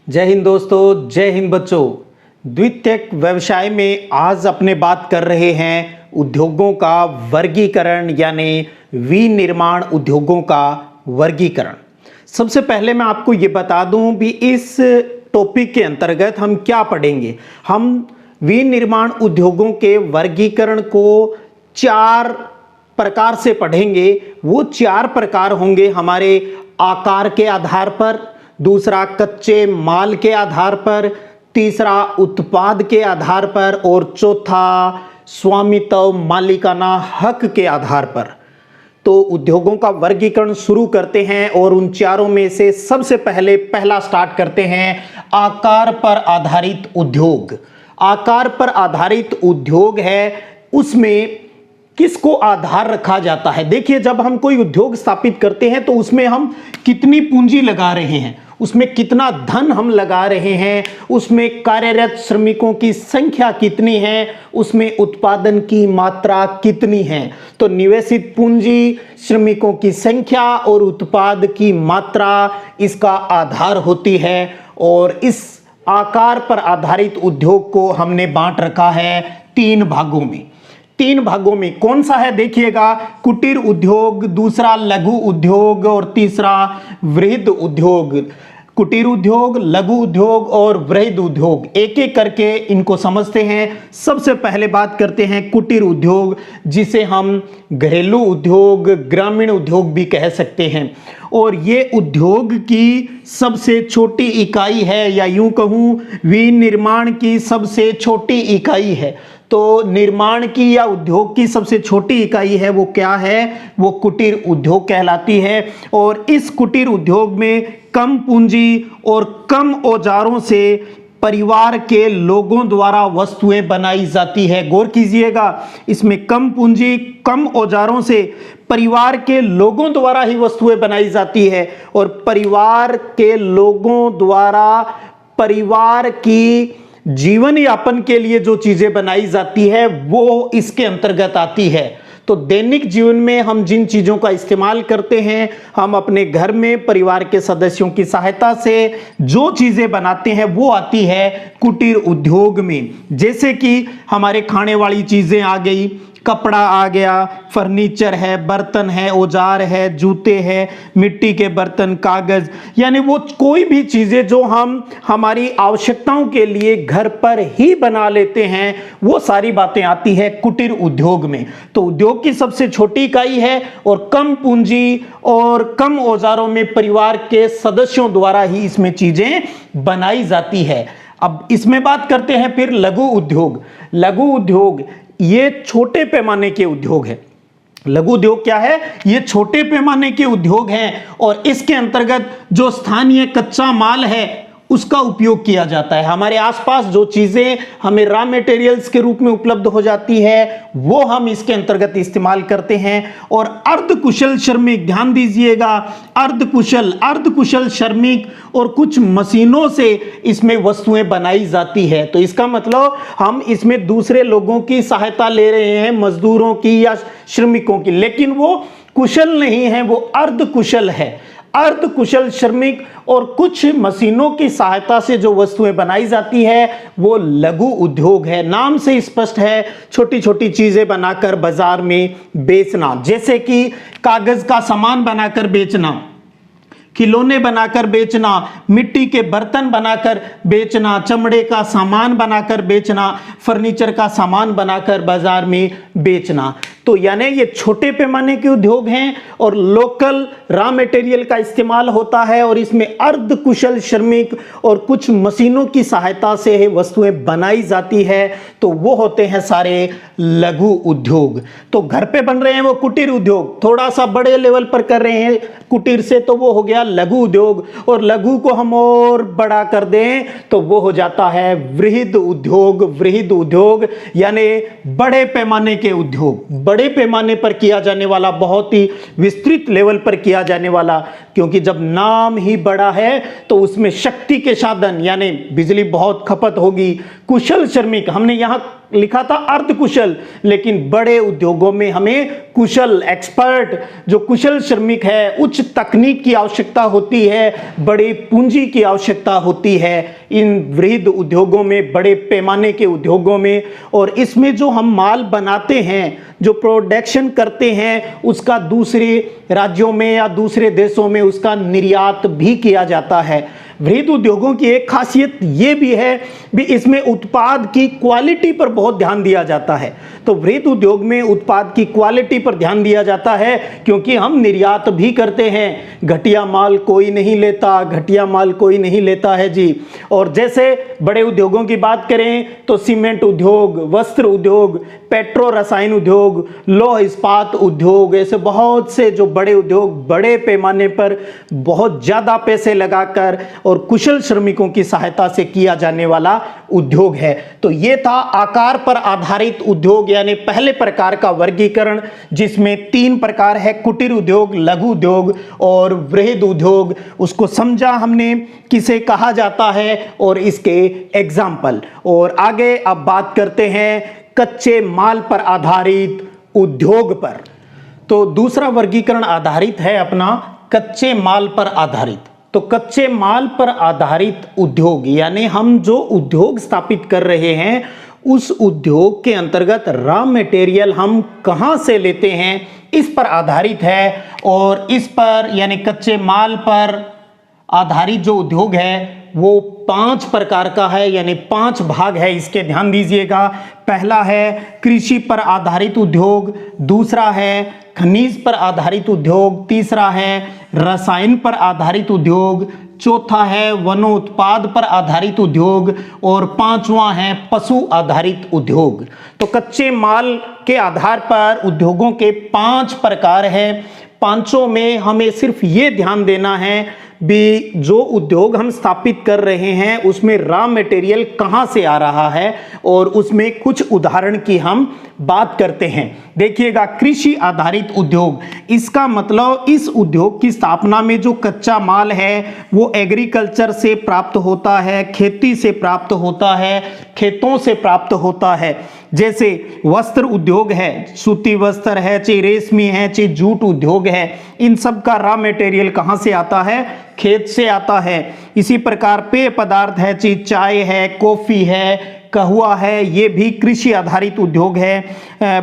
जय हिंद दोस्तों, जय हिंद बच्चों। द्वितीयक व्यवसाय में आज अपने बात कर रहे हैं उद्योगों का वर्गीकरण यानी विनिर्माण उद्योगों का वर्गीकरण। सबसे पहले मैं आपको ये बता दूं भी इस टॉपिक के अंतर्गत हम क्या पढ़ेंगे। हम विनिर्माण उद्योगों के वर्गीकरण को 4 प्रकार से पढ़ेंगे। वो 4 प्रकार होंगे हमारे आकार के आधार पर, दूसरा कच्चे माल के आधार पर, तीसरा उत्पाद के आधार पर और चौथा स्वामित्व मालिकाना हक के आधार पर। तो उद्योगों का वर्गीकरण शुरू करते हैं और उन चारों में से सबसे पहले पहला स्टार्ट करते हैं आकार पर आधारित उद्योग। आकार पर आधारित उद्योग है, उसमें किसको आधार रखा जाता है। देखिए, जब हम कोई उद्योग स्थापित करते हैं तो उसमें हम कितनी पूंजी लगा रहे हैं, उसमें कितना धन हम लगा रहे हैं, उसमें कार्यरत श्रमिकों की संख्या कितनी है, उसमें उत्पादन की मात्रा कितनी है। तो निवेशित पूंजी, श्रमिकों की संख्या और उत्पाद की मात्रा इसका आधार होती है। और इस आकार पर आधारित उद्योग को हमने बांट रखा है 3 भागों में। 3 भागों में कौन सा है देखिएगा, कुटीर उद्योग, दूसरा लघु उद्योग और तीसरा वृहद उद्योग। कुटीर उद्योग, लघु उद्योग और वृहद उद्योग, एक एक करके इनको समझते हैं। सबसे पहले बात करते हैं कुटीर उद्योग, जिसे हम घरेलू उद्योग, ग्रामीण उद्योग भी कह सकते हैं। और ये उद्योग की सबसे छोटी इकाई है, या यूं कहूं विनिर्माण की सबसे छोटी इकाई है। तो निर्माण की या उद्योग की सबसे छोटी इकाई है वो क्या है, वो कुटीर उद्योग कहलाती है। और इस कुटीर उद्योग में कम पूंजी और कम औजारों से परिवार के लोगों द्वारा वस्तुएं बनाई जाती है। गौर कीजिएगा, इसमें कम पूंजी, कम औजारों से परिवार के लोगों द्वारा ही वस्तुएं बनाई जाती है। और परिवार के लोगों द्वारा परिवार की जीवन यापन के लिए जो चीजें बनाई जाती है वो इसके अंतर्गत आती है। तो दैनिक जीवन में हम जिन चीजों का इस्तेमाल करते हैं, हम अपने घर में परिवार के सदस्यों की सहायता से जो चीजें बनाते हैं वो आती है कुटीर उद्योग में। जैसे कि हमारे खाने वाली चीजें आ गई, कपड़ा आ गया, फर्नीचर है, बर्तन है, औजार है, जूते हैं, मिट्टी के बर्तन, कागज, यानी वो कोई भी चीजें जो हम हमारी आवश्यकताओं के लिए घर पर ही बना लेते हैं, वो सारी बातें आती है कुटीर उद्योग में। तो उद्योग की सबसे छोटी इकाई है और कम पूंजी और कम औजारों में परिवार के सदस्यों द्वारा ही इसमें चीजें बनाई जाती है। अब इसमें बात करते हैं फिर लघु उद्योग। लघु उद्योग ये छोटे पैमाने के उद्योग है। लघु उद्योग क्या है, ये छोटे पैमाने के उद्योग हैं और इसके अंतर्गत जो स्थानीय कच्चा माल है उसका उपयोग किया जाता है। हमारे आसपास जो चीजें हमें रॉ मटेरियल्स के रूप में उपलब्ध हो जाती है वो हम इसके अंतर्गत इस्तेमाल करते हैं। और अर्धकुशल श्रमिक, ध्यान दीजिएगा, अर्धकुशल श्रमिक और कुछ मशीनों से इसमें वस्तुएं बनाई जाती है। तो इसका मतलब हम इसमें दूसरे लोगों की सहायता ले रहे हैं, मजदूरों की या श्रमिकों की, लेकिन वो कुशल नहीं है, वो अर्धकुशल है। अर्धकुशल श्रमिक और कुछ मशीनों की सहायता से जो वस्तुएं बनाई जाती है वो लघु उद्योग है। नाम से स्पष्ट है, छोटी छोटी चीजें बनाकर बाजार में बेचना, जैसे कि कागज का सामान बनाकर बेचना, खिलौने बनाकर बेचना, मिट्टी के बर्तन बनाकर बेचना, चमड़े का सामान बनाकर बेचना, फर्नीचर का सामान बनाकर बाजार में बेचना। तो यानी ये छोटे पैमाने के उद्योग हैं और लोकल रॉ मटेरियल का इस्तेमाल होता है और इसमें अर्धकुशल श्रमिक और कुछ मशीनों की सहायता से वस्तुएं बनाई जाती है। तो वो होते हैं सारे लघु उद्योग। तो घर पे बन रहे हैं वो कुटीर उद्योग, थोड़ा सा बड़े लेवल पर कर रहे हैं कुटीर से तो वो हो गया लघु उद्योग, और लघु को हम और बड़ा कर दें तो वो हो जाता है वृहद उद्योग। वृहद उद्योग यानी बड़े पैमाने के उद्योग, बड़े पैमाने पर किया जाने वाला, बहुत ही विस्तृत लेवल पर किया जाने वाला, क्योंकि जब नाम ही बड़ा है तो उसमें शक्ति के साधन यानी बिजली बहुत खपत होगी। कुशल श्रमिक, हमने यहां लिखा था अर्धकुशल, लेकिन बड़े उद्योगों में हमें कुशल, एक्सपर्ट, जो कुशल श्रमिक है, उच्च तकनीक की आवश्यकता होती है, बड़ी पूंजी की आवश्यकता होती है इन वृहद उद्योगों में, बड़े पैमाने के उद्योगों में। और इसमें जो हम माल बनाते हैं, जो प्रोडक्शन करते हैं, उसका दूसरे राज्यों में या दूसरे देशों में उसका निर्यात भी किया जाता है। वृहद उद्योगों की एक खासियत ये भी है भी इसमें उत्पाद की क्वालिटी पर बहुत ध्यान दिया जाता है। तो वृहद उद्योग में उत्पाद की क्वालिटी पर ध्यान दिया जाता है, क्योंकि हम निर्यात भी करते हैं। घटिया माल कोई नहीं लेता, घटिया माल कोई नहीं लेता है जी। और जैसे बड़े उद्योगों की बात करें तो सीमेंट उद्योग, वस्त्र उद्योग, पेट्रो रसायन उद्योग, लौह इस्पात उद्योग, ऐसे बहुत से जो बड़े उद्योग बड़े पैमाने पर बहुत ज़्यादा पैसे लगाकर और कुशल श्रमिकों की सहायता से किया जाने वाला उद्योग है। तो ये था आकार पर आधारित उद्योग, यानी पहले प्रकार का वर्गीकरण, जिसमें 3 प्रकार है, कुटीर उद्योग, लघु उद्योग और वृहद उद्योग। उसको समझा हमने किसे कहा जाता है और इसके एग्जाम्पल। और आगे अब बात करते हैं कच्चे माल पर आधारित उद्योग पर। तो दूसरा वर्गीकरण आधारित है अपना कच्चे माल पर आधारित। तो कच्चे माल पर आधारित उद्योग यानी हम जो उद्योग स्थापित कर रहे हैं, उस उद्योग के अंतर्गत रॉ मटेरियल हम कहां से लेते हैं, इस पर आधारित है। और इस पर यानी कच्चे माल पर आधारित जो उद्योग है वो 5 प्रकार का है, यानी 5 भाग है, इसके ध्यान दीजिएगा। पहला है कृषि पर आधारित उद्योग, दूसरा है खनिज पर आधारित उद्योग, तीसरा है रसायन पर आधारित उद्योग, चौथा है वनोत्पाद पर आधारित उद्योग और 5वां है पशु आधारित उद्योग। तो कच्चे माल के आधार पर उद्योगों के 5 प्रकार हैं। पांचों में हमें सिर्फ ये ध्यान देना है भी जो उद्योग हम स्थापित कर रहे हैं उसमें रॉ मटेरियल कहां से आ रहा है, और उसमें कुछ उदाहरण की हम बात करते हैं। देखिएगा, कृषि आधारित उद्योग, इसका मतलब इस उद्योग की स्थापना में जो कच्चा माल है वो एग्रीकल्चर से प्राप्त होता है, खेती से प्राप्त होता है, खेतों से प्राप्त होता है। जैसे वस्त्र उद्योग है, सूती वस्त्र है, चाहे रेशमी है, चाहे जूट उद्योग है, इन सब का रॉ मटेरियल कहां से आता है? खेत से आता है। इसी प्रकार पेय पदार्थ है, चाहे चाय है, कॉफी है, कहवा है, ये भी कृषि आधारित उद्योग है।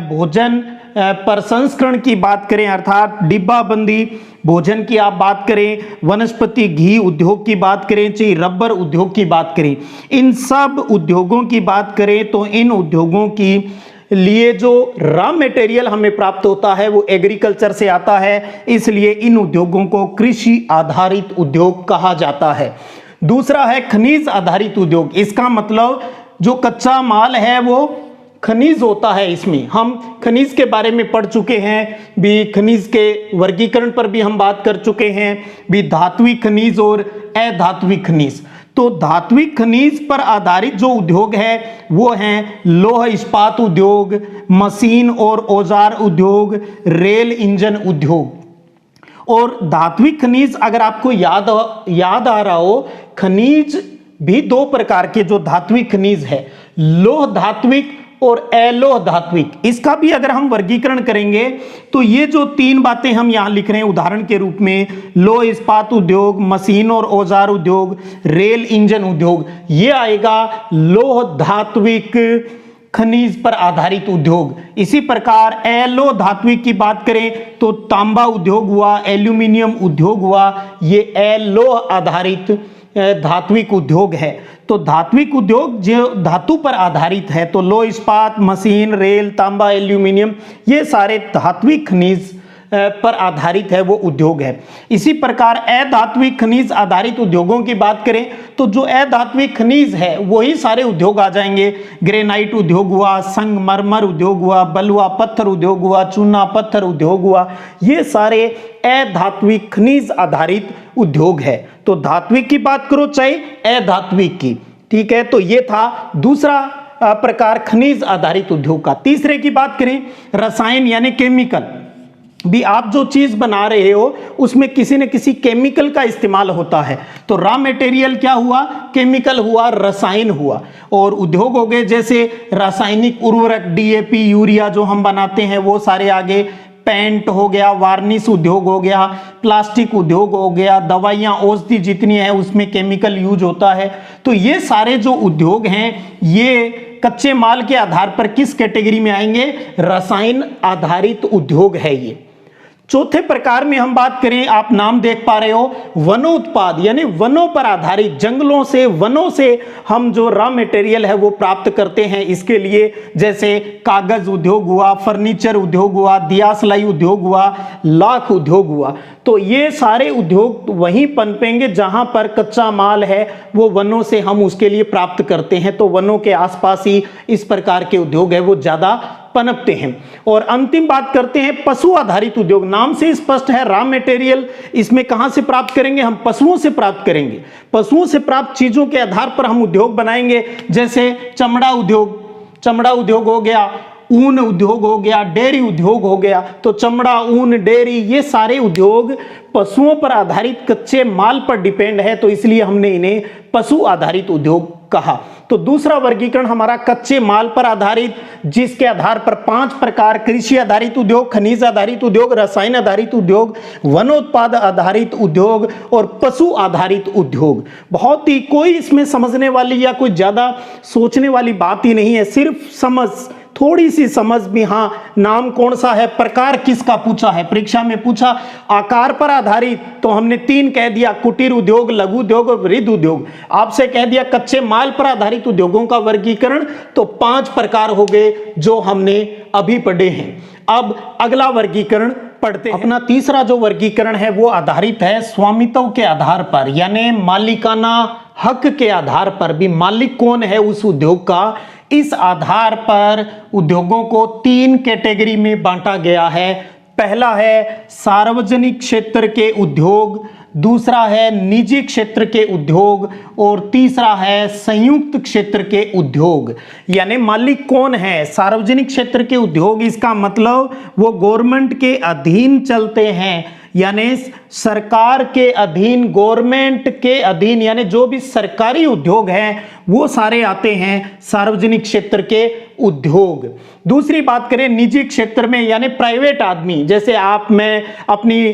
भोजन प्रसंस्करण की बात करें अर्थात डिब्बाबंदी भोजन की आप बात करें, वनस्पति घी उद्योग की बात करें, चाहे रबर उद्योग की बात करें, इन सब उद्योगों की बात करें तो इन उद्योगों की लिए जो रॉ मटेरियल हमें प्राप्त होता है वो एग्रीकल्चर से आता है, इसलिए इन उद्योगों को कृषि आधारित उद्योग कहा जाता है। दूसरा है खनिज आधारित उद्योग। इसका मतलब जो कच्चा माल है वो खनिज होता है। इसमें हम खनिज के बारे में पढ़ चुके हैं भी, खनिज के वर्गीकरण पर भी हम बात कर चुके हैं भी, धात्विक खनिज और अधात्विक खनिज। तो धात्विक खनिज पर आधारित जो उद्योग है वो हैं लौह इस्पात उद्योग, मशीन और औजार उद्योग, रेल इंजन उद्योग। और धात्विक खनिज अगर आपको याद आ रहा हो, खनिज भी 2 प्रकार के जो धात्विक खनिज है, लौह धात्विक और अलोह धात्विक। इसका भी अगर हम वर्गीकरण करेंगे तो ये जो 3 बातें हम यहां लिख रहे हैं उदाहरण के रूप में, लौह इस्पात उद्योग, मशीन और औजार उद्योग, रेल इंजन उद्योग, ये आएगा लौह धात्विक खनिज पर आधारित उद्योग। इसी प्रकार अलोह धात्विक की बात करें तो तांबा उद्योग हुआ, एल्यूमिनियम उद्योग हुआ, ये अलोह आधारित धात्विक उद्योग है। तो धात्विक उद्योग जो धातु पर आधारित है, तो लौह इस्पात, मशीन, रेल, तांबा, एल्यूमिनियम, ये सारे धात्विक खनिज पर आधारित है वो उद्योग है। इसी प्रकार अधात्विक खनिज आधारित उद्योगों की बात करें तो जो अधात्विक खनिज है वही सारे उद्योग आ जाएंगे। ग्रेनाइट उद्योग हुआ, संगमरमर उद्योग हुआ, बलुआ पत्थर उद्योग हुआ, चूना पत्थर उद्योग हुआ, ये सारे अधात्विक खनिज आधारित उद्योग है। तो धात्विक की बात करो चाहे अधात्विक की, ठीक है। तो ये था दूसरा प्रकार खनिज आधारित उद्योग का। तीसरे की बात करें रसायन यानी केमिकल भी, आप जो चीज बना रहे हो उसमें किसी न किसी केमिकल का इस्तेमाल होता है। तो रॉ मटेरियल क्या हुआ? केमिकल हुआ, रसायन हुआ। और उद्योग हो गए जैसे रासायनिक उर्वरक, डीएपी, यूरिया जो हम बनाते हैं वो सारे आगे, पेंट हो गया, वार्निश उद्योग हो गया, प्लास्टिक उद्योग हो गया, दवाइयाँ, औषधि जितनी है उसमें केमिकल यूज होता है। तो ये सारे जो उद्योग हैं ये कच्चे माल के आधार पर किस कैटेगरी में आएंगे? रसायन आधारित उद्योग है ये। चौथे प्रकार में हम बात करें, आप नाम देख पा रहे हो, वनोत्पाद, यानी वनों पर आधारित, जंगलों से, वनों से हम जो रॉ मटेरियल है वो प्राप्त करते हैं। इसके लिए जैसे कागज उद्योग हुआ, फर्नीचर उद्योग हुआ, दिया सिलाई उद्योग हुआ, लाख उद्योग हुआ। तो ये सारे उद्योग वहीं पनपेंगे जहां पर कच्चा माल है वो वनों से हम उसके लिए प्राप्त करते हैं। तो वनों के आसपास ही इस प्रकार के उद्योग है वो ज्यादा पनपते हैं। और अंतिम बात करते हैं पशु आधारित उद्योग। नाम से स्पष्ट है, रॉ मटेरियल इसमें कहां से प्राप्त करेंगे? हम पशुओं से प्राप्त करेंगे। पशुओं से प्राप्त चीजों के आधार पर हम उद्योग बनाएंगे। जैसे चमड़ा उद्योग हो गया, ऊन उद्योग हो गया, डेयरी उद्योग हो गया। तो चमड़ा, ऊन, डेयरी, ये सारे उद्योग पशुओं पर आधारित कच्चे माल पर डिपेंड है, तो इसलिए हमने इन्हें पशु आधारित उद्योग कहा। तो दूसरा वर्गीकरण हमारा कच्चे माल पर आधारित, जिसके आधार पर 5 प्रकार, कृषि आधारित उद्योग, खनिज आधारित उद्योग, रसायन आधारित उद्योग, वनोत्पाद आधारित उद्योग और पशु आधारित उद्योग। बहुत ही कोई इसमें समझने वाली या कोई ज्यादा सोचने वाली बात ही नहीं है, सिर्फ समझ, थोड़ी सी समझ भी। हाँ, नाम कौन सा है, प्रकार किसका पूछा है, परीक्षा में पूछा। आकार पर आधारित तो हमने 3 कह दिया, कुटीर उद्योग, लघु उद्योग और वृहद उद्योग। आपसे कह दिया कच्चे माल पर आधारित उद्योगों का वर्गीकरण, तो 5 प्रकार हो गए जो हमने अभी पढ़े हैं। अब अगला वर्गीकरण पढ़ते हैं। अपना तीसरा जो वर्गीकरण है वो आधारित है स्वामित्व के आधार पर, यानी मालिकाना हक के आधार पर भी, मालिक कौन है उस उद्योग का, इस आधार पर उद्योगों को 3 कैटेगरी में बांटा गया है। पहला है सार्वजनिक क्षेत्र के उद्योग, दूसरा है निजी क्षेत्र के उद्योग और तीसरा है संयुक्त क्षेत्र के उद्योग। यानी मालिक कौन है? सार्वजनिक क्षेत्र के उद्योग, इसका मतलब वो गवर्नमेंट के अधीन चलते हैं, यानी सरकार के अधीन, गवर्नमेंट के अधीन, यानी जो भी सरकारी उद्योग हैं वो सारे आते हैं सार्वजनिक क्षेत्र के उद्योग। दूसरी बात करें निजी क्षेत्र में, यानी प्राइवेट आदमी, जैसे आप, मैं अपनी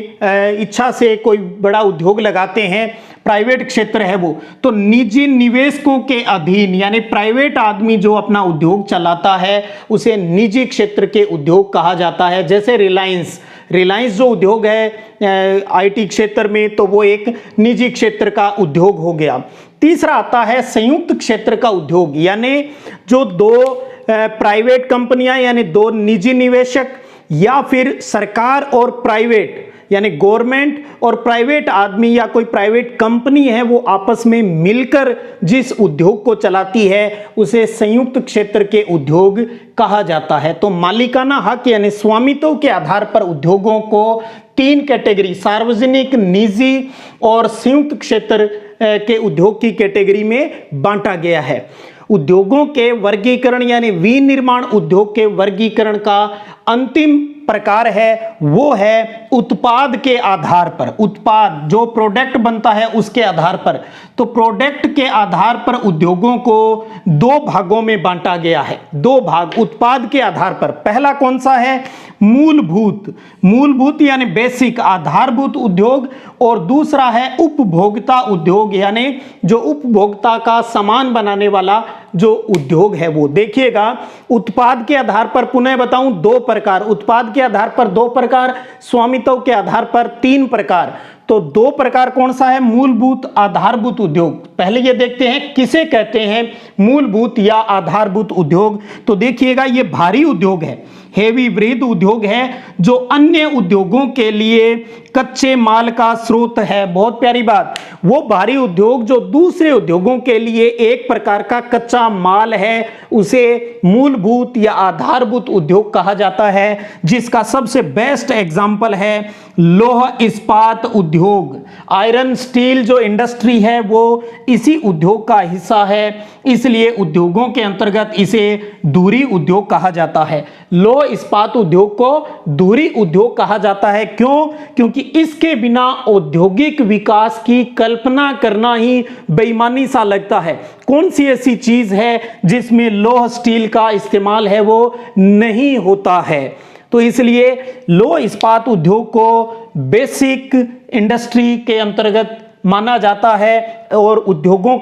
इच्छा से कोई बड़ा उद्योग लगाते हैं, प्राइवेट क्षेत्र है वो, तो निजी निवेशकों के अधीन, यानी प्राइवेट आदमी जो अपना उद्योग चलाता है उसे निजी क्षेत्र के उद्योग कहा जाता है। जैसे रिलायंस जो उद्योग है आईटी क्षेत्र में, तो वो एक निजी क्षेत्र का उद्योग हो गया। तीसरा आता है संयुक्त क्षेत्र का उद्योग, यानी जो 2 प्राइवेट कंपनियां, यानी 2 निजी निवेशक या फिर सरकार और प्राइवेट, यानी गवर्नमेंट और प्राइवेट आदमी या कोई प्राइवेट कंपनी है वो आपस में मिलकर जिस उद्योग को चलाती है उसे संयुक्त क्षेत्र के उद्योग कहा जाता है। तो मालिकाना हक यानी स्वामित्व के आधार पर उद्योगों को 3 कैटेगरी, सार्वजनिक, निजी और संयुक्त क्षेत्र के उद्योग की कैटेगरी में बांटा गया है। उद्योगों के वर्गीकरण यानी विनिर्माण उद्योग के वर्गीकरण का अंतिम प्रकार है वो है उत्पाद के आधार पर। उत्पाद जो प्रोडक्ट बनता है उसके आधार पर, तो प्रोडक्ट के आधार पर उद्योगों को 2 भागों में बांटा गया है। 2 भाग उत्पाद के आधार पर। पहला कौन सा है? मूलभूत यानी बेसिक, आधारभूत उद्योग, और दूसरा है उपभोक्ता उद्योग, यानी जो उपभोक्ता का सामान बनाने वाला जो उद्योग है वो। देखिएगा उत्पाद के आधार पर पुनः बताऊं 2 प्रकार, उत्पाद के आधार पर 2 प्रकार, स्वामित्व के आधार पर 3 प्रकार। तो 2 प्रकार कौन सा है? मूलभूत, आधारभूत उद्योग। पहले ये देखते हैं किसे कहते हैं मूलभूत या आधारभूत उद्योग। तो देखिएगा ये भारी उद्योग है, हेवी वृहद उद्योग है जो अन्य उद्योगों के लिए कच्चे माल का स्रोत है। बहुत प्यारी बात, वो भारी उद्योग जो दूसरे उद्योगों के लिए एक प्रकार का कच्चा माल है उसे मूलभूत या आधारभूत उद्योग कहा जाता है, जिसका सबसे बेस्ट एग्जांपल है लौह इस्पात उद्योग। आयरन स्टील जो इंडस्ट्री है वो इसी उद्योग का हिस्सा है, इसलिए उद्योगों के अंतर्गत इसे धुरी उद्योग कहा जाता है। लौह इस्पात उद्योग को धुरी उद्योग कहा जाता है। क्यों? क्योंकि इसके बिना औद्योगिक विकास की कल्पना करना ही बेईमानी सा लगता है। कौन सी ऐसी चीज है जिसमें लौह स्टील का इस्तेमाल है वो नहीं होता है। तो इसलिए लौह इस्पात उद्योग को बेसिक इंडस्ट्री के अंतर्गत माना जाता है और उद्योगों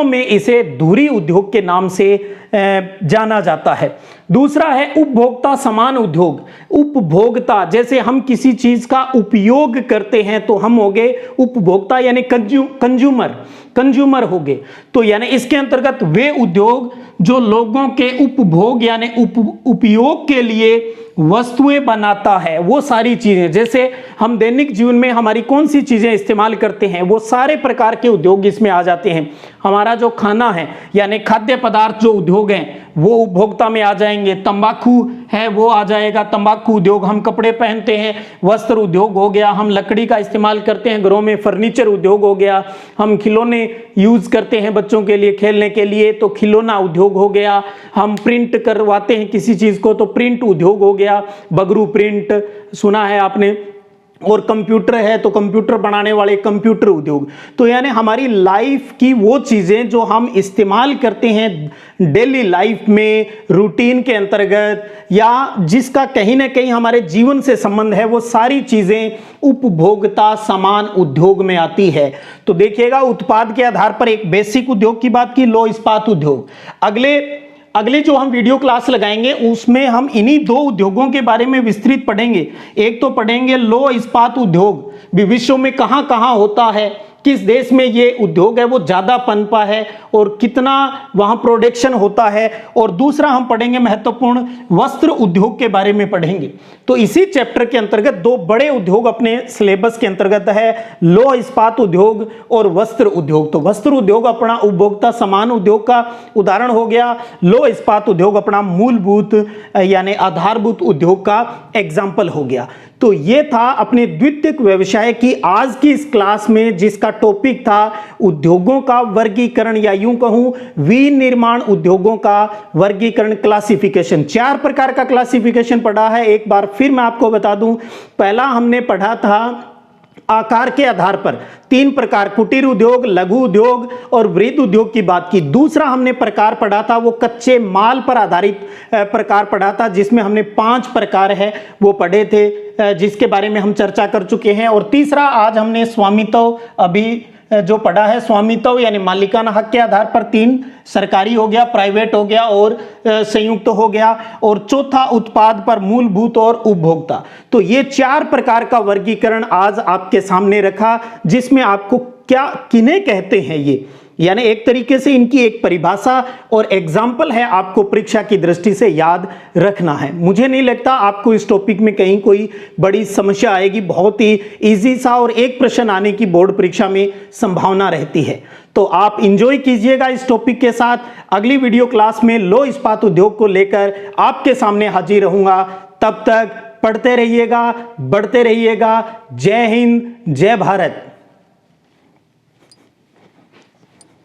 में इसे धुरी उद्योग के नाम से जाना जाता है। दूसरा है उपभोक्ता समान उद्योग। उपभोक्ता, जैसे हम किसी चीज का उपयोग करते हैं तो हम हो गए उपभोक्ता यानी कंज्यूमर हो गए। तो यानी इसके अंतर्गत वे उद्योग जो लोगों के उपभोग यानी उपयोग के लिए वस्तुएं बनाता है, वो सारी चीजें, जैसे हम दैनिक जीवन में हमारी कौन सी चीजें इस्तेमाल करते हैं वो सारे प्रकार के उद्योग इसमें आ जाते हैं। हमारा जो खाना है यानी खाद्य पदार्थ जो उद्योग हैं वो उपभोक्ता में आ जाएंगे। तंबाकू है वो आ जाएगा, तंबाकू उद्योग। हम कपड़े पहनते हैं, वस्त्र उद्योग हो गया। हम लकड़ी का इस्तेमाल करते हैं घरों में, फर्नीचर उद्योग हो गया। हम खिलौने यूज करते हैं बच्चों के लिए खेलने के लिए तो खिलौना उद्योग हो गया। हम प्रिंट करवाते हैं किसी चीज को तो प्रिंट उद्योग हो गया, बगरू प्रिंट सुना है आपने। और कंप्यूटर है तो कंप्यूटर बनाने वाले कंप्यूटर उद्योग। तो यानी हमारी लाइफ की वो चीजें जो हम इस्तेमाल करते हैं डेली लाइफ में, रूटीन के अंतर्गत, या जिसका कहीं ना कहीं हमारे जीवन से संबंध है, वो सारी चीजें उपभोक्ता समान उद्योग में आती है। तो देखिएगा, उत्पाद के आधार पर एक बेसिक उद्योग की बात की, लौह इस्पात उद्योग। अगले जो हम वीडियो क्लास लगाएंगे उसमें हम इन्हीं दो उद्योगों के बारे में विस्तृत पढ़ेंगे। एक तो पढ़ेंगे लौह इस्पात उद्योग भी विश्व में कहां कहां होता है, किस देश में ये उद्योग है वो ज्यादा पनपा है और कितना वहां प्रोडक्शन होता है। और दूसरा हम पढ़ेंगे महत्वपूर्ण वस्त्र उद्योग के बारे में पढ़ेंगे। तो इसी चैप्टर के अंतर्गत दो बड़े उद्योग अपने सिलेबस के अंतर्गत है, लौह इस्पात उद्योग और वस्त्र उद्योग। तो वस्त्र उद्योग अपना उपभोक्ता समान उद्योग का उदाहरण हो गया, लौह इस्पात उद्योग अपना मूलभूत यानी आधारभूत उद्योग का एग्जाम्पल हो गया। तो ये था अपने द्वितीयक व्यवसाय की आज की इस क्लास में, जिसका टॉपिक था उद्योगों का वर्गीकरण, या यूं कहूं विनिर्माण उद्योगों का वर्गीकरण, क्लासिफिकेशन। 4 प्रकार का क्लासिफिकेशन पढ़ा है। एक बार फिर मैं आपको बता दूं, पहला हमने पढ़ा था आकार के आधार पर 3 प्रकार, कुटीर उद्योग, लघु उद्योग और वृहद उद्योग की बात की। दूसरा हमने प्रकार पढ़ा था वो कच्चे माल पर आधारित प्रकार पढ़ा था, जिसमें हमने 5 प्रकार है वो पढ़े थे, जिसके बारे में हम चर्चा कर चुके हैं। और तीसरा आज हमने स्वामित्व अभी जो पढ़ा है, स्वामित्व यानी मालिकाना हक के आधार पर 3 सरकारी हो गया, प्राइवेट हो गया और संयुक्त हो गया। और चौथा उत्पाद पर मूलभूत और उपभोक्ता। तो ये 4 प्रकार का वर्गीकरण आज आपके सामने रखा, जिसमें आपको क्या किन्हें कहते हैं ये, यानी एक तरीके से इनकी एक परिभाषा और एग्जाम्पल है, आपको परीक्षा की दृष्टि से याद रखना है। मुझे नहीं लगता आपको इस टॉपिक में कहीं कोई बड़ी समस्या आएगी, बहुत ही इजी सा और एक प्रश्न आने की बोर्ड परीक्षा में संभावना रहती है। तो आप इंजॉय कीजिएगा इस टॉपिक के साथ। अगली वीडियो क्लास में लौह इस्पात उद्योग को लेकर आपके सामने हाजिर रहूंगा। तब तक पढ़ते रहिएगा, बढ़ते रहिएगा। जय हिंद, जय भारत।